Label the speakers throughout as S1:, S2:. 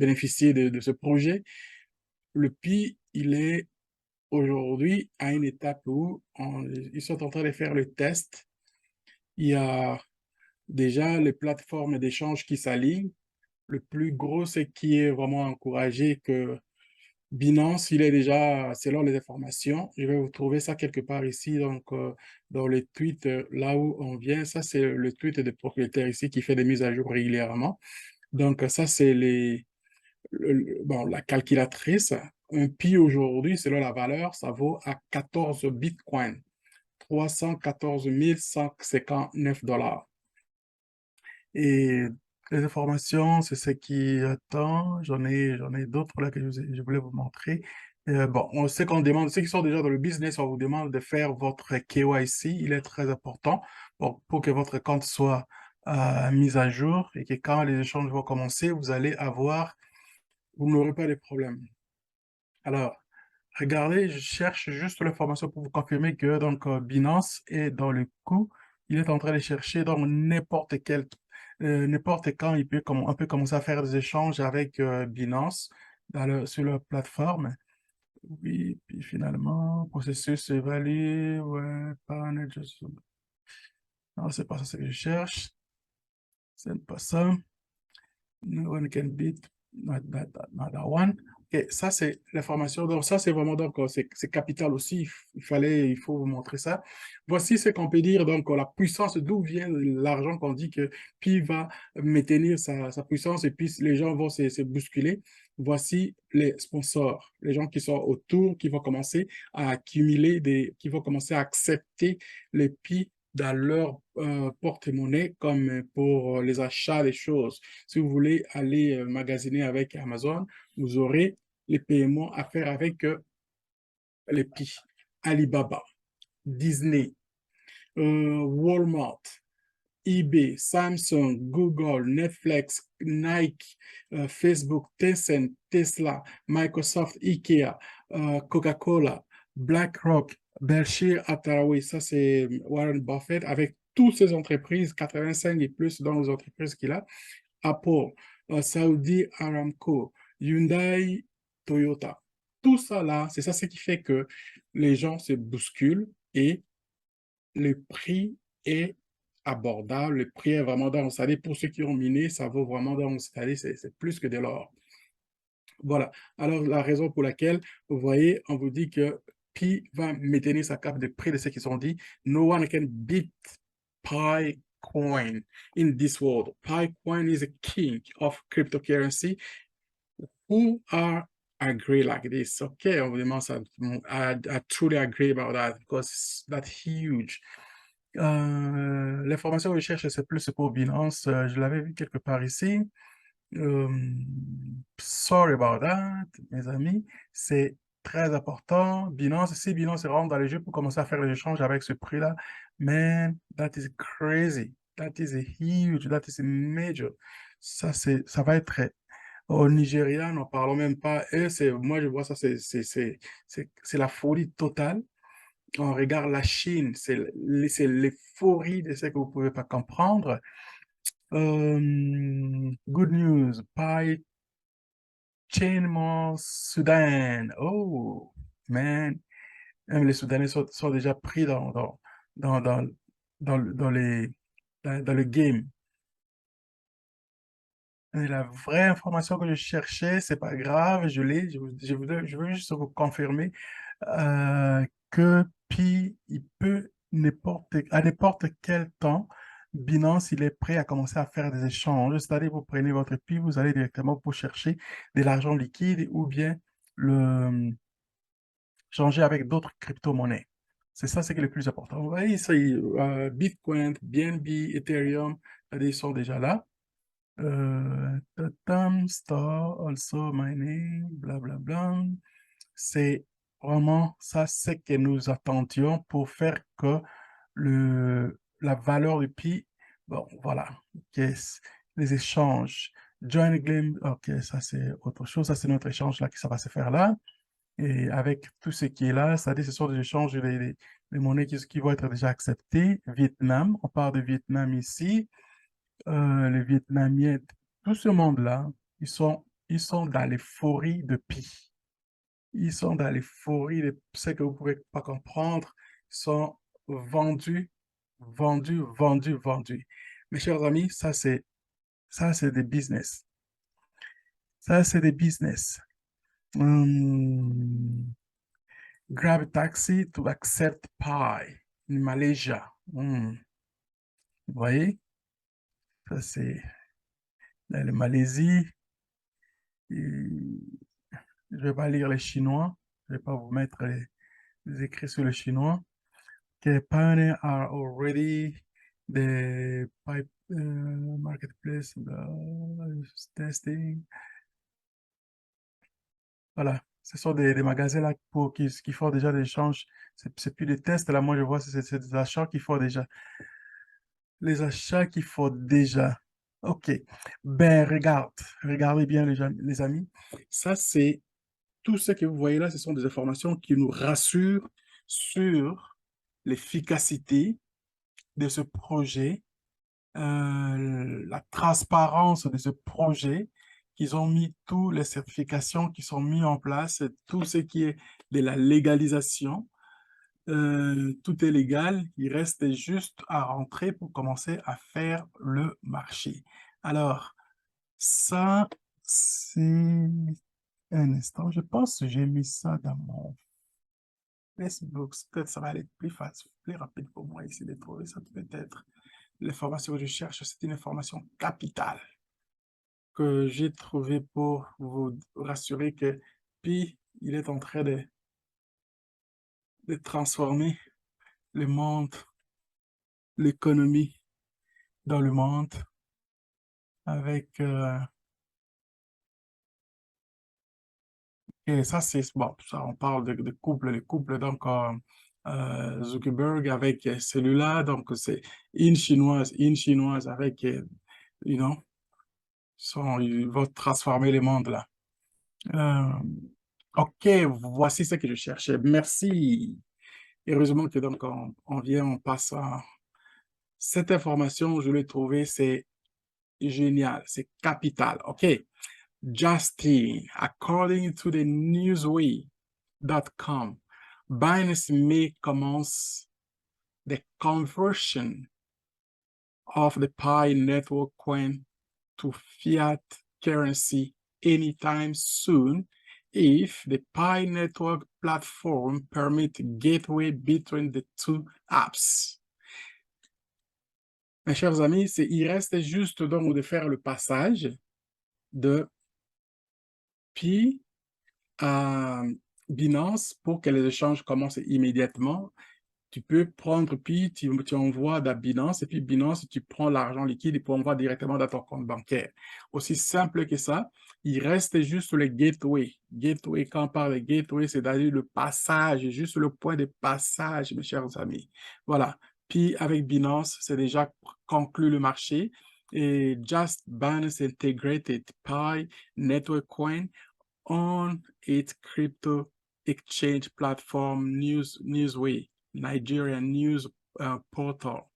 S1: bénéficier de ce projet. Le Pi, il est aujourd'hui à une étape où ils sont en train de faire le test. Il y a déjà les plateformes d'échange qui s'alignent. Le plus gros, c'est qui est vraiment encouragé que Binance, il est déjà, selon les informations, je vais vous trouver ça quelque part ici, donc dans les tweets, là où on vient, ça c'est le tweet des propriétaires ici qui fait des mises à jour régulièrement. Donc ça c'est bon, la calculatrice. Un Pi aujourd'hui, selon la valeur, ça vaut à 14 bitcoins, 314 159 $. Et les informations, c'est ce qui attend. J'en ai d'autres là que je voulais vous montrer. Bon, on sait qu'on demande, ceux qui sont déjà dans le business, on vous demande de faire votre KYC. Il est très important pour que votre compte soit mis à jour et que quand les échanges vont commencer, vous n'aurez pas de problème. Alors, regardez, je cherche juste l'information pour vous confirmer que donc Binance est dans le coup. Il est en train de chercher donc n'importe quand on peut commencer à faire des échanges avec Binance sur leur plateforme. Oui, puis finalement, processus évalué, ouais, non, c'est pas ça ce que je cherche. C'est pas ça. No one can beat not that one. Et ça, c'est l'information. Donc, ça, c'est vraiment, donc, c'est capital aussi. Il faut vous montrer ça. Voici ce qu'on peut dire, donc, la puissance, d'où vient l'argent qu'on dit que Pi va maintenir sa puissance et puis les gens vont se bousculer. Voici les sponsors, les gens qui sont autour, qui vont commencer à accumuler qui vont commencer à accepter les Pi dans leur porte-monnaie comme pour les achats des choses. Si vous voulez aller magasiner avec Amazon, vous aurez les paiements à faire avec les Pi. Alibaba, Disney, Walmart, eBay, Samsung, Google, Netflix, Nike, Facebook, Tencent, Tesla, Microsoft, IKEA, Coca-Cola, BlackRock, Berkshire Hathaway, ça c'est Warren Buffett, avec toutes ces entreprises, 85 et plus dans les entreprises qu'il a, Apple, Saudi Aramco, Hyundai, Toyota. Tout ça là, c'est ça ce qui fait que les gens se bousculent et le prix est abordable, le prix est vraiment dans, c'est-à-dire pour ceux qui ont miné, ça vaut vraiment dans, c'est-à-dire c'est plus que de l'or. Voilà. Alors, la raison pour laquelle, vous voyez, on vous dit que Pi va maintenir sa cape de prix de ce qu'ils ont dit. No one can beat Pi coin in this world. Pi coin is a king of cryptocurrency. Who are agree like this? Okay, on vous demande ça. I truly agree about that because that's huge. L'information que je cherche, c'est plus pour Binance. Je l'avais vu quelque part ici. Sorry about that, mes amis. C'est très important. Binance, si Binance rentre dans les jeux pour commencer à faire les échanges avec ce prix-là, man, that is crazy. That is a huge, that is a major. Ça va être très. Au Nigeria, n'en parlons même pas. Et moi, je vois ça, c'est la folie totale. On regarde la Chine, c'est l'euphorie de ce que vous ne pouvez pas comprendre. Good news, Pi Chainement Soudan. Oh, man. Même les Soudanais sont déjà pris dans, dans, dans le game. Et la vraie information que je cherchais, c'est pas grave, je l'ai, je veux juste vous confirmer que Pi, il peut à n'importe quel temps, Binance, il est prêt à commencer à faire des échanges. C'est-à-dire, vous prenez votre Pi, vous allez directement pour chercher de l'argent liquide ou bien le changer avec d'autres crypto-monnaies. C'est ça, c'est qui est le plus important. Vous voyez ici, Bitcoin, BNB, Ethereum, ils sont déjà là. Tatam, Star, also my name, blablabla. C'est vraiment ça, c'est que nous attendions pour faire que la valeur du Pi, bon, voilà, les échanges. Join Game, ok, ça c'est autre chose, ça c'est notre échange là, qui ça va se faire là. Et avec tout ce qui est là, c'est-à-dire ce sont des échanges, les monnaies qui vont être déjà acceptées. Vietnam, on parle de Vietnam ici. Les Vietnamiens, tout ce monde-là, ils sont dans l'euphorie de Pi. Ils sont dans l'euphorie de ce que vous ne pouvez pas comprendre. Ils sont vendus, vendus, vendus, vendus. Mes chers amis, ça c'est des business. Ça c'est des business. Grab a taxi to accept Pi in Malaysia. Vous voyez? Ça c'est dans la Malaisie. Je ne vais pas lire les Chinois. Je ne vais pas vous mettre les écrits sur le chinois. Okay, Pioneer are already the pipe marketplace testing. Voilà, ce sont des magasins là qui font déjà des échanges. C'est plus des tests là, moi je vois, c'est des achats qu'il faut déjà. Les achats qu'il faut déjà. OK. Ben, regardez bien les amis. Ça, c'est tout ce que vous voyez là, ce sont des informations qui nous rassurent sur l'efficacité de ce projet, la transparence de ce projet, qu'ils ont mis toutes les certifications qui sont mises en place, tout ce qui est de la légalisation. Tout est légal, il reste juste à rentrer pour commencer à faire le marché. Alors, ça, c'est un instant. Je pense que j'ai mis ça dans mon Facebook. Peut-être ça va aller plus facile, plus rapide pour moi ici de trouver ça peut-être. L'information que je cherche, c'est une information capitale que j'ai trouvée pour vous rassurer que Pi, il est en train de transformer le monde, l'économie dans le monde avec... et ça, c'est... Bon, ça, on parle de couple, donc Zuckerberg avec celui-là, donc c'est une chinoise avec, you know, ils vont transformer le monde là. OK, voici ce que je cherchais. Merci. Heureusement que donc on passe à... Cette information, je l'ai trouvée, c'est génial, c'est capital. OK. Justin, according to the newsway.com, Binance may commence the conversion of the Pi network coin to fiat currency anytime soon if the Pi network platform permits gateway between the two apps. Mes chers amis, il reste juste donc de faire le passage de Pi à Binance pour que les échanges commencent immédiatement. Tu peux prendre Pi, tu envoies dans Binance, et puis Binance, tu prends l'argent liquide et tu envoies directement dans ton compte bancaire. Aussi simple que ça, il reste juste le gateway. Gateway, quand on parle de gateway, c'est-à-dire le passage, juste le point de passage, mes chers amis. Voilà. Puis avec Binance, c'est déjà conclu le marché. Et Just Binance Integrated Pi Network Coin on its crypto exchange platform Newsway, Nigerian news portal.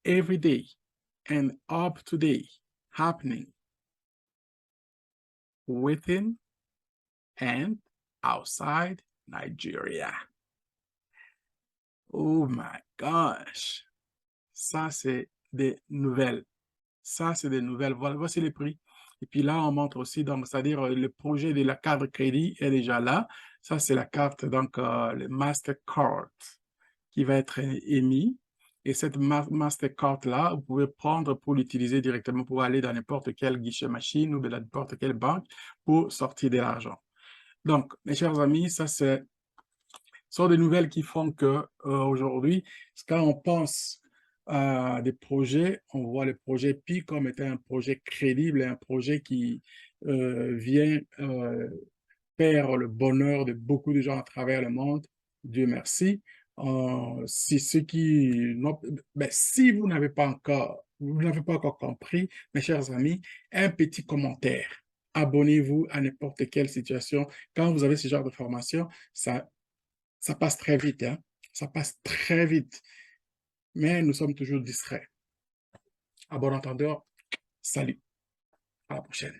S1: Every day and up to date happening within and outside Nigeria. Oh my gosh. Ça, c'est des nouvelles. Ça, c'est des nouvelles. Voilà, voici les prix. Et puis là, on montre aussi, donc, c'est-à-dire le projet de la carte de crédit est déjà là. Ça, c'est la carte, donc, le Mastercard qui va être émis. Et cette Mastercard-là, vous pouvez prendre pour l'utiliser directement pour aller dans n'importe quel guichet machine ou dans n'importe quelle banque pour sortir de l'argent. Donc, mes chers amis, ça, ce sont des nouvelles qui font que aujourd'hui, quand on pense à des projets, on voit le projet Pi comme étant un projet crédible et un projet qui vient faire le bonheur de beaucoup de gens à travers le monde. Dieu merci. Si si vous n'avez pas encore compris, mes chers amis, un petit commentaire. Abonnez-vous à n'importe quelle situation. Quand vous avez ce genre de formation, ça passe très vite, hein? Ça passe très vite. Mais nous sommes toujours discrets. À bon entendeur, salut. À la prochaine.